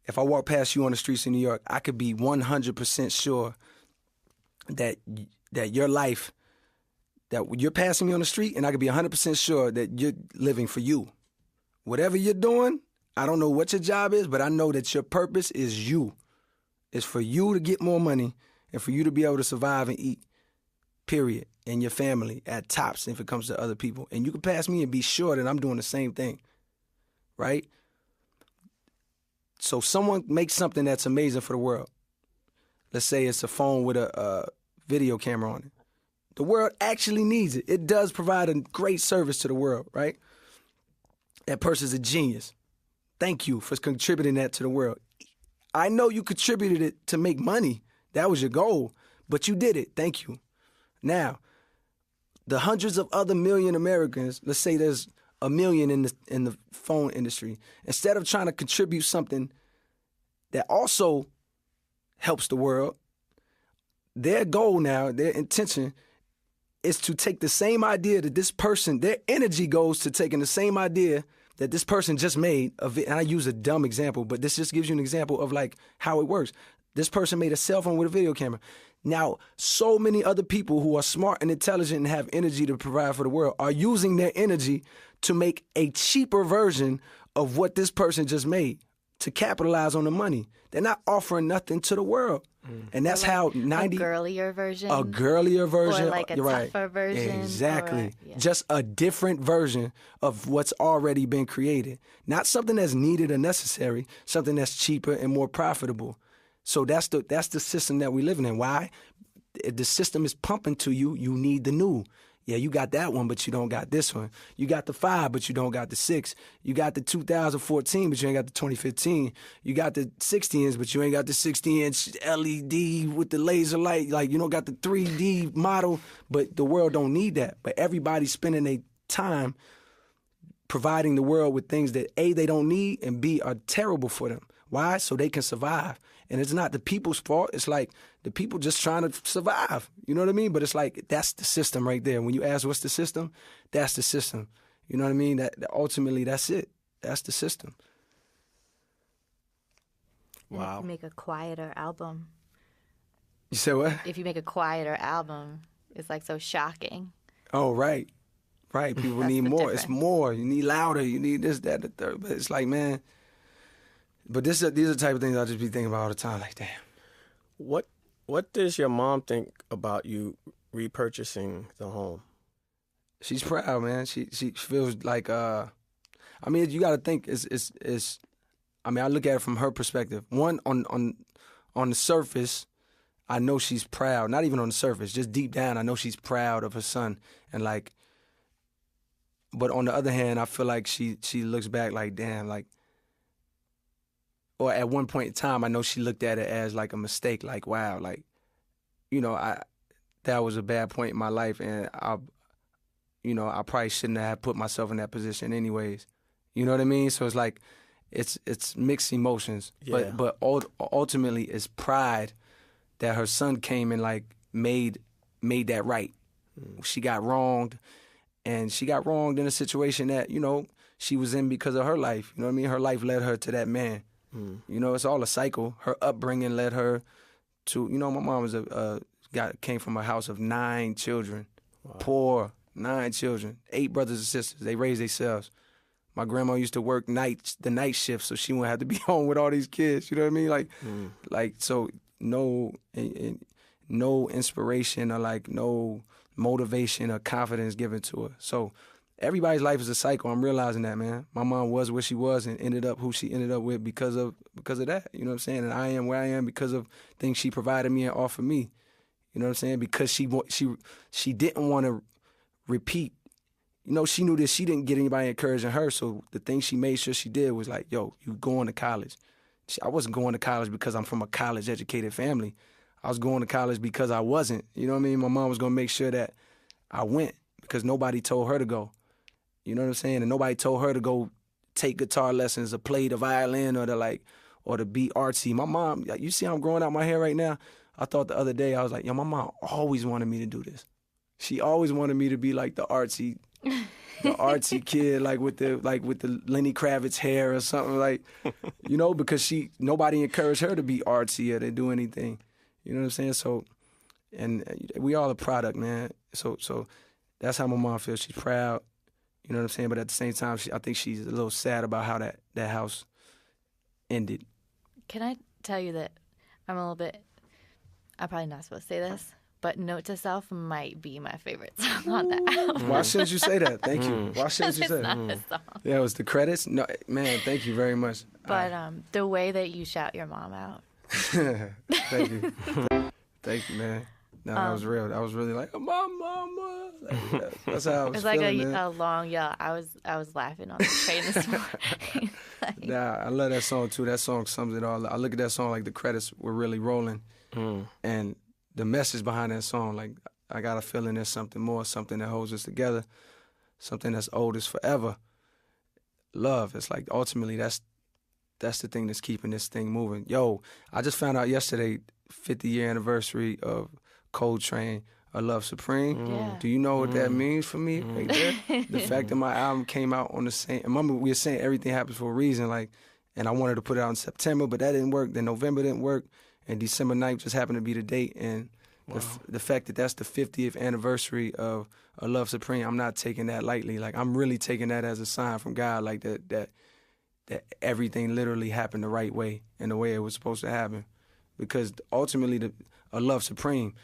if I walk past you on the streets in New York, I could be 100% sure that your life, that you're passing me on the street, and I could be 100% sure that you're living for you. Whatever you're doing, I don't know what your job is, but I know that your purpose is you. It's for you to get more money and for you to be able to survive and eat, period, and your family at tops if it comes to other people. And you can pass me and be sure that I'm doing the same thing, right? So someone makes something that's amazing for the world. Let's say it's a phone with a video camera on it. The world actually needs it. It does provide a great service to the world, right? That person's a genius. Thank you for contributing that to the world. I know you contributed it to make money. That was your goal, but you did it. Thank you. Now, the hundreds of other million Americans, let's say there's a million in the phone industry, instead of trying to contribute something that also helps the world, their goal now, their intention is to take the same idea that this person, their energy goes to taking the same idea that this person just made of it. And I use a dumb example, but this just gives you an example of like how it works. This person made a cell phone with a video camera. Now, so many other people who are smart and intelligent and have energy to provide for the world are using their energy to make a cheaper version of what this person just made to capitalize on the money. They're not offering nothing to the world. And that's like how a girlier version. A girlier version. Or like a tougher version. Exactly. Just a different version of what's already been created. Not something that's needed or necessary, something that's cheaper and more profitable. So that's the system that we're living in. Why? The system is pumping to you, you need the new. Yeah, you got that one, but you don't got this one. You got the 5, but you don't got the 6. You got the 2014, but you ain't got the 2015. You got the 60-inch, but you ain't got the 60-inch LED with the laser light. Like, you don't got the 3D model, but the world don't need that. But everybody's spending their time providing the world with things that A, they don't need, and B, are terrible for them. Why? So they can survive. And it's not the people's fault. It's like the people just trying to survive. You know what I mean? But it's like, that's the system right there. When you ask what's the system, that's the system. You know what I mean? That ultimately, that's it. That's the system. Wow. If you make a quieter album. You said what? If you make a quieter album, it's like so shocking. Oh, right. Right. People need more. Difference. It's more. You need louder. You need this, that, the third. But it's like, man. But these are the type of things I just be thinking about all the time. Like, damn. What does your mom think about you repurchasing the home? She's proud, man. She feels like I mean, you got to think it's I mean, I look at it from her perspective. One, on the surface, I know she's proud. Not even on the surface, just deep down, I know she's proud of her son. And like, but on the other hand, I feel like she looks back like, damn, like. Or at one point in time, I know she looked at it as like a mistake, like, wow, like, you know, that was a bad point in my life, and I probably shouldn't have put myself in that position anyways. You know what I mean? So it's like, it's mixed emotions, yeah. but ultimately it's pride that her son came and like made that right. She got wronged, and she got wronged in a situation that, you know, she was in because of her life. You know what I mean? Her life led her to that man. You know, it's all a cycle. Her upbringing led her to, you know, my mom was came from a house of 9 children, poor, 9 children, 8 brothers and sisters. They raised themselves. My grandma used to work the night shift, so she wouldn't have to be home with all these kids. You know what I mean? Like so no inspiration or like no motivation or confidence given to her. So everybody's life is a cycle. I'm realizing that, man. My mom was where she was and ended up who she ended up with because of that. You know what I'm saying? And I am where I am because of things she provided me and offered me. You know what I'm saying? Because she didn't want to repeat. You know, she knew that she didn't get anybody encouraging her. So the thing she made sure she did was like, yo, you going to college. I wasn't going to college because I'm from a college-educated family. I was going to college because I wasn't. You know what I mean? My mom was going to make sure that I went because nobody told her to go. You know what I'm saying? And nobody told her to go take guitar lessons or play the violin or to be artsy. My mom, you see how I'm growing out my hair right now? I thought the other day, I was like, yo, my mom always wanted me to do this. She always wanted me to be like the artsy kid, like with the Lenny Kravitz hair or something, like, you know, because nobody encouraged her to be artsy or to do anything. You know what I'm saying? So, and we all a product, man. So that's how my mom feels. She's proud. You know what I'm saying? But at the same time, I think she's a little sad about how that house ended. Can I tell you that I'm probably not supposed to say this, but Note to Self might be my favorite song on that album. Why shouldn't you say that? Thank you. Why shouldn't you say that? It's not a song. Yeah, it was the credits? No, man, thank you very much. But the way that you shout your mom out. Thank you. Thank you, man. No, that was real. I was really like, mama. Like, that's how I was It's like feeling, a long yell. I was laughing on the train this morning. Nah, I love that song too. That song sums it all. I look at that song like the credits were really rolling, and the message behind that song, like, I got a feeling there's something more, something that holds us together, something that's old as forever. Love. It's like ultimately that's the thing that's keeping this thing moving. Yo, I just found out yesterday, 50-year anniversary of Coltrane, A Love Supreme. Yeah. Do you know what that means for me right there? The fact that my album came out on the same... Remember, we were saying everything happens for a reason, like, and I wanted to put it out in September, but that didn't work. Then November didn't work, and December 9th just happened to be the date. And the fact that that's the 50th anniversary of A Love Supreme, I'm not taking that lightly. Like, I'm really taking that as a sign from God, like that everything literally happened the right way and the way it was supposed to happen. Because ultimately, A Love Supreme,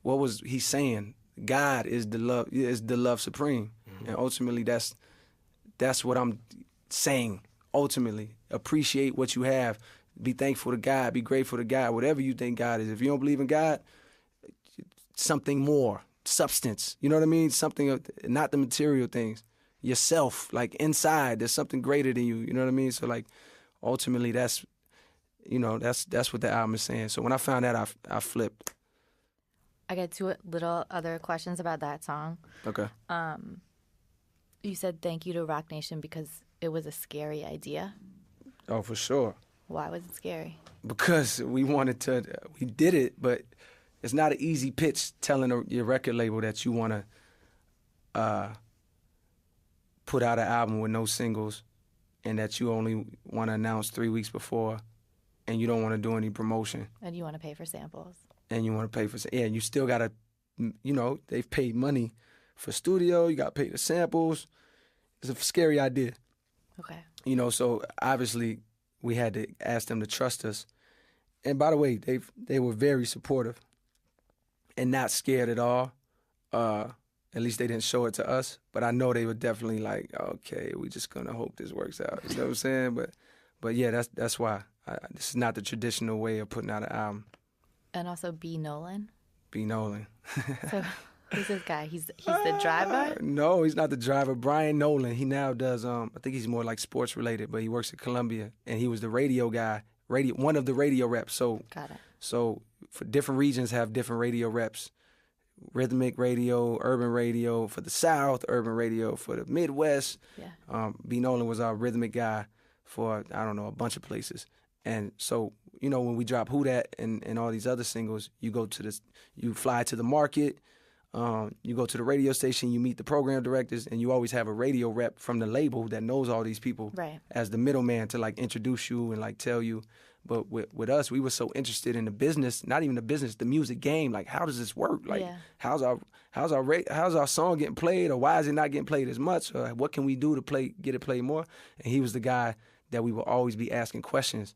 what was he saying? God is the love supreme, and ultimately that's what I'm saying. Ultimately, appreciate what you have, be thankful to God, be grateful to God, whatever you think God is. If you don't believe in God, something more, substance. You know what I mean? Something, not the material things. Yourself, like inside, there's something greater than you. You know what I mean? So like, ultimately, that's what the album is saying. So when I found that, I flipped. I got two little other questions about that song. Okay. You said thank you to Rock Nation because it was a scary idea. Oh, for sure. Why was it scary? Because we did it, but it's not an easy pitch telling your record label that you want to put out an album with no singles and that you only want to announce 3 weeks before and you don't want to do any promotion. And you want to pay for samples. And you want to pay for... Yeah, you still got to... they've paid money for studio. You got to pay the samples. It's a scary idea. Okay. So obviously we had to ask them to trust us. And by the way, they were very supportive and not scared at all. At least they didn't show it to us. But I know they were definitely like, okay, we just going to hope this works out. You know what I'm saying? But yeah, that's why. This is not the traditional way of putting out an album. And also B. Nolan. B. Nolan. So who's this guy? He's the driver? No, he's not the driver. Brian Nolan. He now does, I think he's more like sports related, but he works at Columbia. And he was the radio guy, one of the radio reps. So, got it. So for different regions have different radio reps. Rhythmic radio, urban radio for the South, urban radio for the Midwest. Yeah. B. Nolan was our rhythmic guy for, I don't know, a bunch of places. And so, when we drop Who Dat and all these other singles, you fly to the market, you go to the radio station, you meet the program directors, and you always have a radio rep from the label that knows all these people as the middleman to like introduce you and like tell you. But with us, we were so interested in the business, not even the business, the music game. Like, how does this work? Like, how's our song getting played, or why is it not getting played as much? Or what can we do to get it played more? And he was the guy that we would always be asking questions.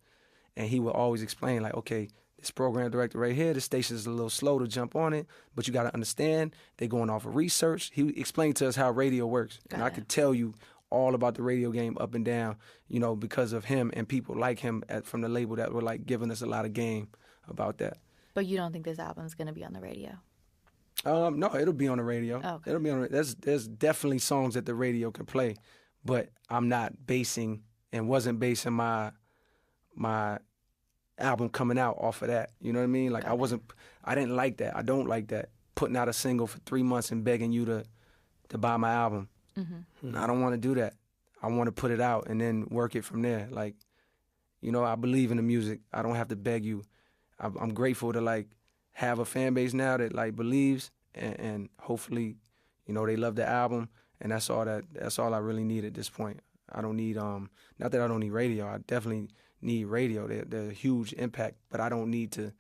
And he would always explain, like, okay, this program director right here, the station's a little slow to jump on it, but you got to understand, they're going off of research. He explained to us how radio works. And I could tell you all about the radio game up and down, because of him and people like him from the label that were, like, giving us a lot of game about that. But you don't think this album's going to be on the radio? No, it'll be on the radio. Oh, okay. It'll be on. There's definitely songs that the radio can play, but I'm not wasn't basing my album coming out off of that. You know what I mean? Like, I didn't like that. I don't like that. Putting out a single for 3 months and begging you to buy my album. I don't want to do that. I want to put it out and then work it from there. Like, you know, I believe in the music. I don't have to beg you. I'm grateful to like have a fan base now that like believes and hopefully, you know, they love the album, and that's all I really need at this point. I don't need not that I don't need radio. I definitely need radio. They're a huge impact, but I don't need to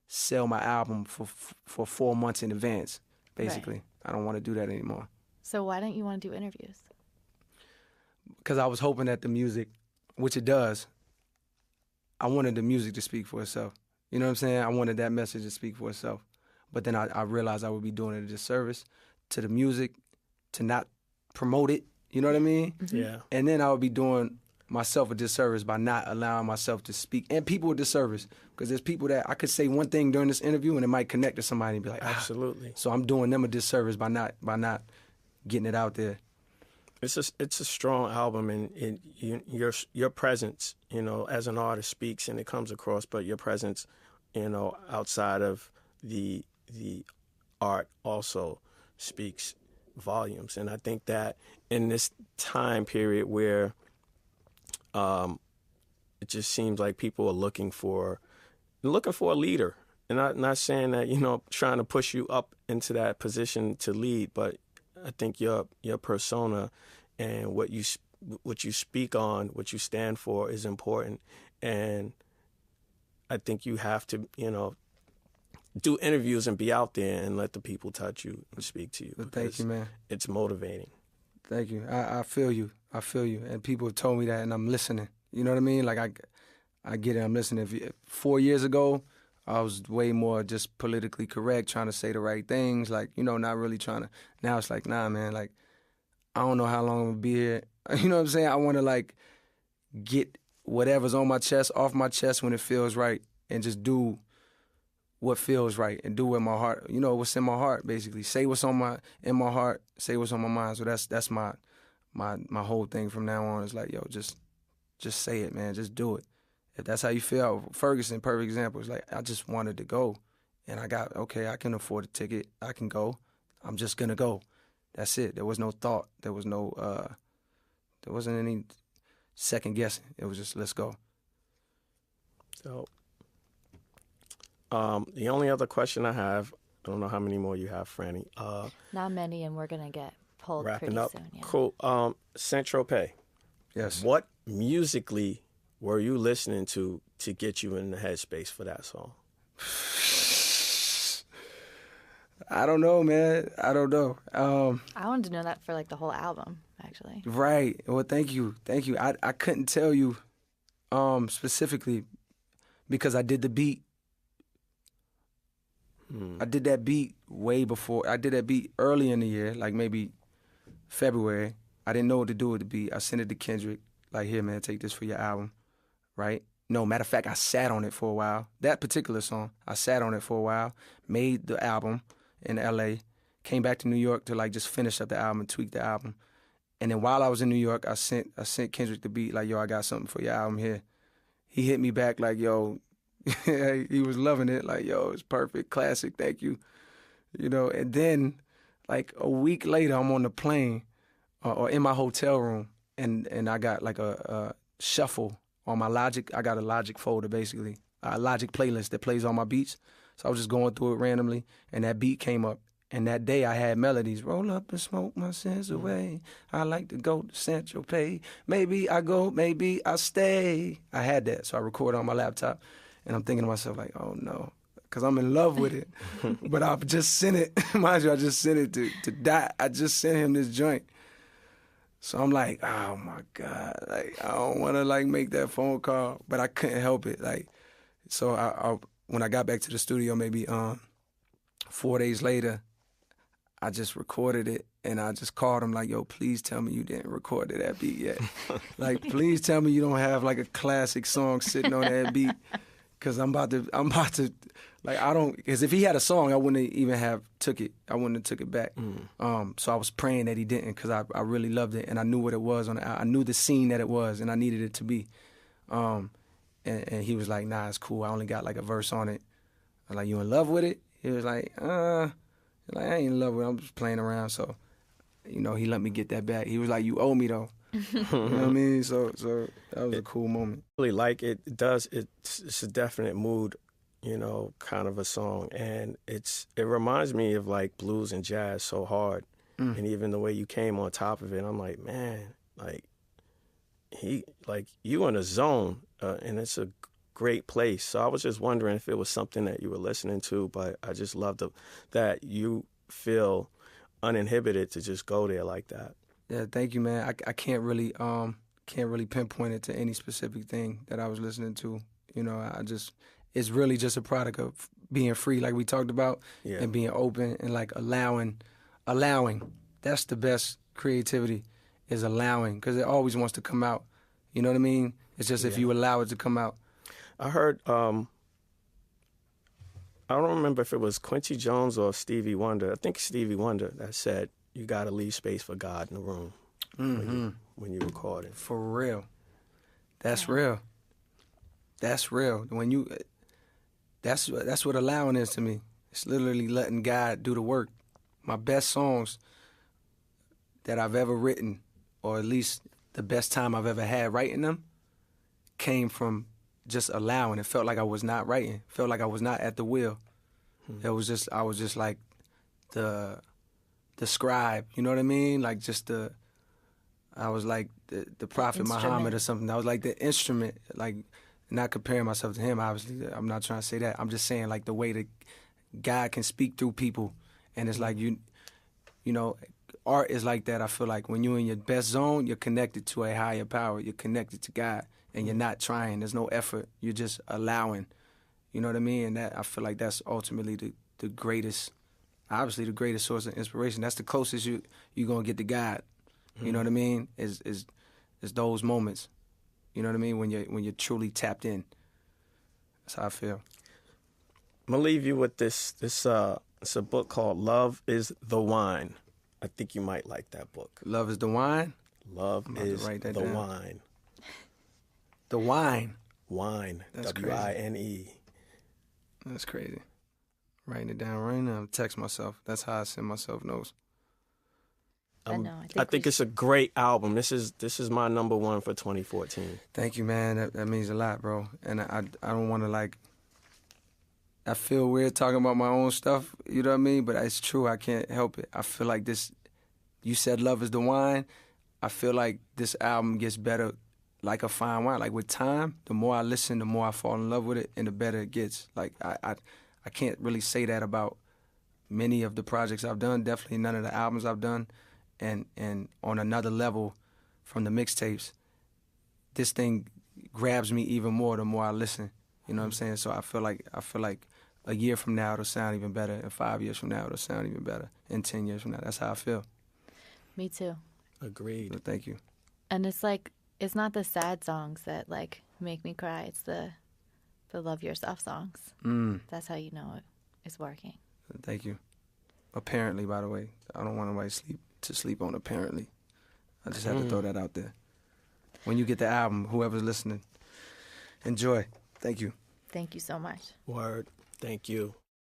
sell my album for 4 months in advance. Basically, right. I don't want to do that anymore. So why don't you want to do interviews? Because I was hoping that the music, which it does, I wanted the music to speak for itself. You know what I'm saying? I wanted that message to speak for itself. But then I realized I would be doing it a disservice to the music, to not promote it. You know what I mean? Mm-hmm. Yeah. And then I would be doing myself a disservice by not allowing myself to speak. And people a disservice. Because there's people that I could say one thing during this interview and it might connect to somebody and be like, absolutely. So I'm doing them a disservice by not getting it out there. It's a strong album, and your presence, you know, as an artist speaks and it comes across, but your presence, you know, outside of the art also speaks volumes. And I think that in this time period where it just seems like people are looking for a leader, and not saying that, you know, trying to push you up into that position to lead, but I think your persona and what you speak on, what you stand for is important. And I think you have to, you know, do interviews and be out there and let the people touch you and speak to you. Thank you, man. It's motivating. Thank you. I feel you. I feel you. And people have told me that, and I'm listening. You know what I mean? Like, I get it. I'm listening. 4 years ago, I was way more just politically correct, trying to say the right things, like, you know, not really trying to. Now it's like, nah, man, like, I don't know how long I'm going to be here. You know what I'm saying? I want to, like, get whatever's on my chest off my chest when it feels right and just do what feels right and do what my heart, you know, what's in my heart, basically. Say what's in my heart, say what's on my mind. So that's my whole thing from now on is like, yo, just say it, man. Just do it. If that's how you feel, Ferguson, perfect example. It's like, I just wanted to go. And I can afford a ticket. I can go. I'm just going to go. That's it. There was no thought. There was no, there wasn't any second guessing. It was just, let's go. So, the only other question I have, I don't know how many more you have, Frannie. Not many, and we're going to get pulled wrapping pretty up. soon. Yeah. Cool. Saint-Tropez. Yes. What musically were you listening to get you in the headspace for that song? I don't know, man. I don't know. I wanted to know that for like the whole album, actually. Right. Well, thank you. I couldn't tell you specifically because I did the beat. I did that beat way before. I did that beat early in the year, like maybe February. I didn't know what to do with the beat. I sent it to Kendrick, like, here, man, take this for your album, right? No, matter of fact, I sat on it for a while. That particular song, I sat on it for a while, made the album in L.A., came back to New York to, like, just finish up the album and tweak the album. And then while I was in New York, I sent Kendrick the beat, like, yo, I got something for your album here. He hit me back like, yo, he was loving it, like, yo, it's perfect, classic, thank you. You know, and then, like, a week later, I'm on the plane or in my hotel room, and I got, like, a shuffle on my Logic. I got a Logic folder, basically, a Logic playlist that plays all my beats. So I was just going through it randomly, and that beat came up. And that day I had melodies. Roll up and smoke my sins away. I like to go to Saint-Tropez. Maybe I go, maybe I stay. I had that, so I recorded on my laptop. And I'm thinking to myself, like, oh, no, because I'm in love with it. But I've just sent it. Mind you, I just sent it to Die. I just sent him this joint. So I'm like, oh, my God. Like, I don't want to, like, make that phone call. But I couldn't help it. Like, so I when I got back to the studio, maybe 4 days later, I just recorded it, and I just called him like, yo, please tell me you didn't record to that beat yet. Like, please tell me you don't have, like, a classic song sitting on that beat, because I'm about to, like, I don't, because if he had a song, I wouldn't even have took it. I wouldn't have took it back. So I was praying that he didn't, because I really loved it, and I knew what it was. I knew the scene that it was, and I needed it to be. And he was like, nah, it's cool. I only got, like, a verse on it. I'm like, you in love with it? He was like, like, I ain't in love with it. I'm just playing around. So he let me get that back. He was like, "You owe me though." You know what I mean? So that was a cool moment. Really like it. It's a definite mood, kind of a song, and it reminds me of like blues and jazz so hard, and even the way you came on top of it, I'm like, man, like you in a zone, and it's a great place. So I was just wondering if it was something that you were listening to, but I just loved that you feel uninhibited to just go there like that. Yeah, thank you, man. I can't really pinpoint it to any specific thing that I was listening to. It's really just a product of being free, like we talked about, and being open and like allowing. That's the best creativity, is allowing, because it always wants to come out. You know what I mean? It's just if you allow it to come out. I heard, I don't remember if it was Quincy Jones or Stevie Wonder. I think Stevie Wonder that said, you got to leave space for God in the room when you record it. For real. That's real. That's real. That's what allowing is to me. It's literally letting God do the work. My best songs that I've ever written, or at least the best time I've ever had writing them, came from just allowing. It felt like I was not writing. Felt like I was not at the wheel. I was just like the scribe, you know what I mean? Like I was like the Prophet Muhammad or something. I was like the instrument, like not comparing myself to him, obviously. I'm not trying to say that. I'm just saying like the way that God can speak through people. And it's like, art is like that. I feel like when you're in your best zone, you're connected to a higher power. You're connected to God, and you're not trying. There's no effort. You're just allowing. You know what I mean? And that, I feel like that's ultimately the greatest, obviously the greatest source of inspiration. That's the closest you're going to get to God. You know what I mean? Is those moments. You know what I mean? When you're truly tapped in. That's how I feel. I'm gonna leave you with this. It's a book called Love is the Wine. I think you might like that book. Love is the wine? Love is the down. wine. The wine? Wine. That's W-I-N-E. That's crazy. Writing it down right now. Text myself. That's how I send myself notes. I think it's a great album. This is my number one for 2014. Thank you, man. That means a lot, bro. And I don't want to like. I feel weird talking about my own stuff. You know what I mean? But it's true. I can't help it. I feel like this. You said love is the wine. I feel like this album gets better, like a fine wine. Like with time, the more I listen, the more I fall in love with it, and the better it gets. Like I can't really say that about many of the projects I've done. Definitely none of the albums I've done. And on another level, from the mixtapes, this thing grabs me even more the more I listen. You know what I'm saying? So I feel like a year from now it'll sound even better, and 5 years from now it'll sound even better, and 10 years from now. That's how I feel. Me too. Agreed. So thank you. And it's like, it's not the sad songs that like make me cry. It's the love yourself songs. That's how you know it's working. Thank you. Apparently, by the way, I don't want anybody to sleep on apparently. I just had to throw that out there. When you get the album, whoever's listening, enjoy. Thank you. Thank you so much. Word. Thank you.